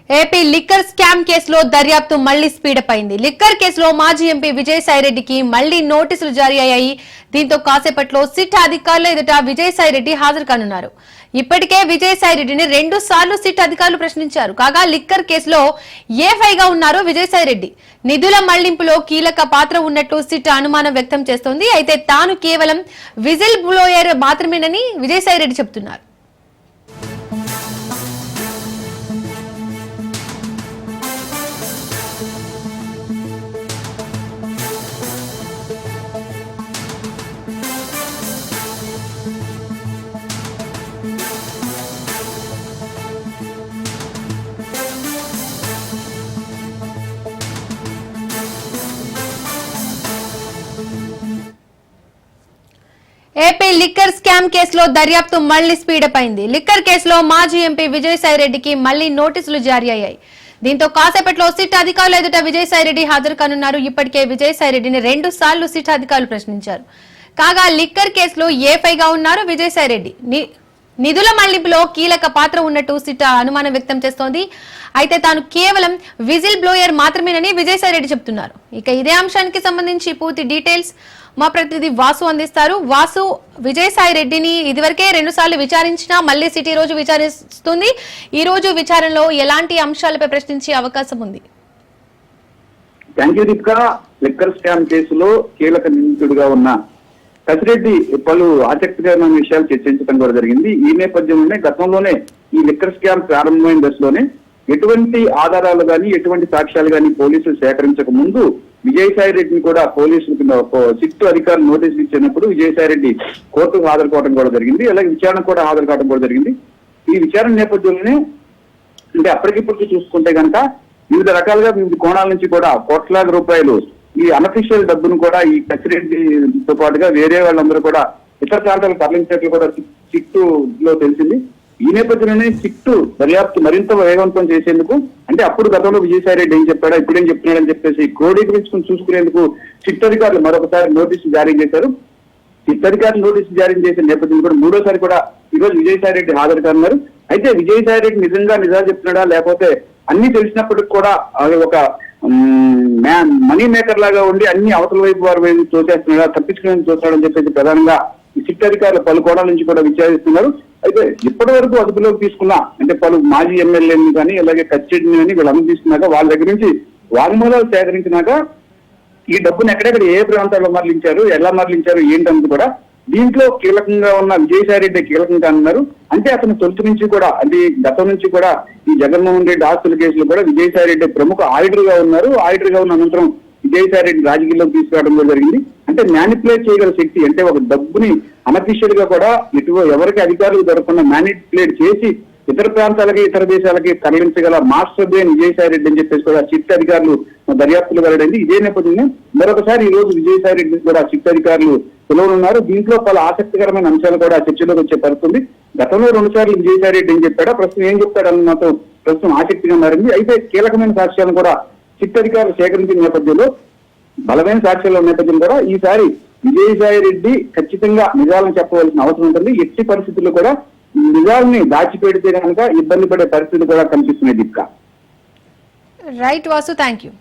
AP liquor scam కేసులో దర్యాప్తు మళ్లీ స్పీడప్ అయింది. లిక్కర్ కేసులో మాజీ ఎంపీ విజయసాయిరెడ్డికి మళ్లీ నోటీసులు జారీ అయ్యాయి. దీంతో కాసేపట్లో సిట్ అధికారుల ఎదుట విజయసాయిరెడ్డి హాజరు కానున్నారు. ఇప్పటికే విజయసాయిరెడ్డిని 2 సార్లు సిట్ అధికారులు ప్రశ్నించారు. కాగా లిక్కర్ కేసులో ఏ5గా ఉన్నారు విజయసాయిరెడ్డి. నిధుల మళ్లింపులో కీలక పాత్ర ఉన్నట్లు సిట్ అనుమానం వ్యక్తం చేస్తోంది. అయితే తాను కేవలం విజిల్ బ్లోయర్ మాత్రమేనని విజయసాయిరెడ్డి చెబుతున్నారు. ఏపీ లిక్కర్ స్కామ్ కేసులో దర్యాప్తు మళ్లీ స్పీడప్ అయింది. లిక్కర్ కేసులో మాజీ ఎంపీ విజయసాయిరెడ్డికి మళ్లీ నోటీసులు జారీ అయ్యాయి. దీంతో కాసేపట్లో సిట్ అధికారుల ఎదుట విజయసాయిరెడ్డి హాజరు కానున్నారు. ఇప్పటికే విజయసాయిరెడ్డిని 2 సార్లు సిట్ అధికారులు ప్రశ్నించారు. కాగా లిక్కర్ కేసులో ఏ5గా ఉన్నారు విజయసాయిరెడ్డి. నిధుల మళ్లింపులో కీలక పాత్ర ఉన్నట్టు సిట్ అనుమానం వ్యక్తం చేస్తోంది. అయితే తాను కేవలం విజిల్ బ్లోయర్ మాత్రమేనని విజయసాయిరెడ్డి చెబుతున్నారు. ఇక ఇదే అంశానికి సంబంధించి పూర్తి డీటెయిల్స్ మా ప్రతినిధి వాసు అందిస్తారు. వాసు, విజయసాయిరెడ్డిని ఇదివరకే 2 సార్లు విచారించినా మళ్లీ సిటీ రోజు విచారిస్తుంది. ఈ రోజు విచారణలో ఎలాంటి అంశాలపై ప్రశ్నించే అవకాశం ఉంది? Thank you Deepika. Liquor scam కేసులో కీలక నిందితుడిగా ఉన్న కసిరెడ్డి పలు ఆసక్తికరమైన విషయాలు చర్చించడం కూడా జరిగింది. ఈ నేపథ్యంలోనే గతంలోనే ఈ లిక్కర్ స్కామ్ ప్రారంభమైన దశలోనే ఎటువంటి ఆధారాలు గాని ఎటువంటి సాక్ష్యాలు గాని పోలీసులు సేకరించక ముందు విజయసాయిరెడ్డిని కూడా పోలీసులకు సిట్ అధికారులు నోటీసులు ఇచ్చినప్పుడు విజయసాయిరెడ్డి కోర్టుకు హాజరు కావడం కూడా జరిగింది. అలాగే విచారణ కూడా హాజరు కావడం కూడా జరిగింది. ఈ విచారణ నేపథ్యంలోనే అంటే అప్పటికిప్పటికి చూసుకుంటే కనుక వివిధ రకాలుగా వివిధ కోణాల నుంచి కూడా కోట్లాది రూపాయలు ఈ అనఫిషియల్ డబ్బును కూడా ఈ కసిరెడ్డితో పాటుగా వేరే వాళ్ళందరూ కూడా ఇతర ప్రాంతాలకు తరలించినట్లు కూడా సిట్టు లో తెలిసింది. ఈ నేపథ్యంలోనే సిట్టు దర్యాప్తు మరింత వేగవంతం చేసేందుకు అంటే అప్పుడు గతంలో విజయసాయిరెడ్డి ఏం చెప్పాడా ఇప్పుడేం చెప్తున్నాడని చెప్పేసి క్రోడీకరించుకుని చూసుకునేందుకు సిట్ అధికారులు మరొకసారి నోటీసులు జారీ చేశారు. సిట్ అధికారులు నోటీసులు జారీ చేసిన నేపథ్యంలో కూడా మూడోసారి కూడా ఈరోజు విజయసాయిరెడ్డి హాజరు కానున్నారు. అయితే విజయసాయిరెడ్డి నిజాలు చెప్తున్నాడా లేకపోతే అన్ని తెలిసినప్పటికి కూడా ఒక మనీ మేకర్ లాగా ఉండి అన్ని అవతల వైపు వారి వైపు తోచేస్తున్నాడా తప్పించుకునేందుకు చూస్తున్నాడని చెప్పేసి ప్రధానంగా ఈ సిట్ అధికారులు పలు కోణాల నుంచి కూడా విచారిస్తున్నారు. అయితే ఇప్పటి వరకు అదుపులోకి తీసుకున్న అంటే పలు మాజీ ఎమ్మెల్యేని కానీ అలాగే కచ్చిడిని కానీ వీళ్ళందరూ తీసుకున్నాక వాళ్ళ దగ్గర నుంచి వాంగ్మూలాలు సేకరించినాక ఈ డబ్బును ఎక్కడెక్కడ ఏ ప్రాంతాల్లో మరలించారు ఎలా మరలించారు ఏంటన్నది కూడా దీంట్లో కీలకంగా ఉన్న విజయసాయిరెడ్డి కీలకంగా అన్నారు. అంటే అతను తొలుత నుంచి కూడా అంటే గతం నుంచి కూడా ఈ జగన్మోహన్ రెడ్డి ఆస్తుల కేసులో కూడా విజయసాయిరెడ్డి ప్రముఖ ఆడిటర్ గా ఉన్నారు. ఆడిటర్ గా ఉన్న అనంతరం విజయసాయిరెడ్డి రాజకీయాల్లోకి తీసుకురావడం కూడా జరిగింది. అంటే మ్యానిపులేట్ చేయగల శక్తి అంటే ఒక డబ్బుని అనఫిషియల్ గా కూడా ఎవరికి అధికారులు దొరకకుండా మ్యానిపులేట్ చేసి ఇతర ప్రాంతాలకి ఇతర దేశాలకి తరలించగల మాస్టర్ బ్రెయిన్ విజయసాయిరెడ్డి అని చెప్పేసి కూడా సిట్ అధికారులు దర్యాప్తులు వెల్లడైంది. ఇదే నేపథ్యంలో మరొకసారి ఈ రోజు విజయసాయిరెడ్డి కూడా సిట్ అధికారులు పిలువనున్నారు. దీంట్లో పలు ఆసక్తికరమైన అంశాలు కూడా చర్చలోకి వచ్చే పడుతుంది. గతంలో 2 సార్లు విజయసాయిరెడ్డి ఏం చెప్పాడా ప్రస్తుతం ఏం చెప్తాడని మాత్రం ప్రస్తుతం ఆసక్తిగా మారింది. అయితే కీలకమైన సాక్ష్యాలను కూడా సిట్ అధికారులు సేకరించిన నేపథ్యంలో బలమైన సాక్ష్యాల నేపథ్యం కూడా ఈసారి విజయసాయిరెడ్డి ఖచ్చితంగా నిజాలను చెప్పవలసిన అవసరం ఉంటుంది. ఎట్టి పరిస్థితుల్లో కూడా నిజాలని దాచిపెడితే కనుక ఇబ్బంది పడే పరిస్థితులు కూడా కనిపిస్తున్నాయి. Deepika. Right Vasu, thank you.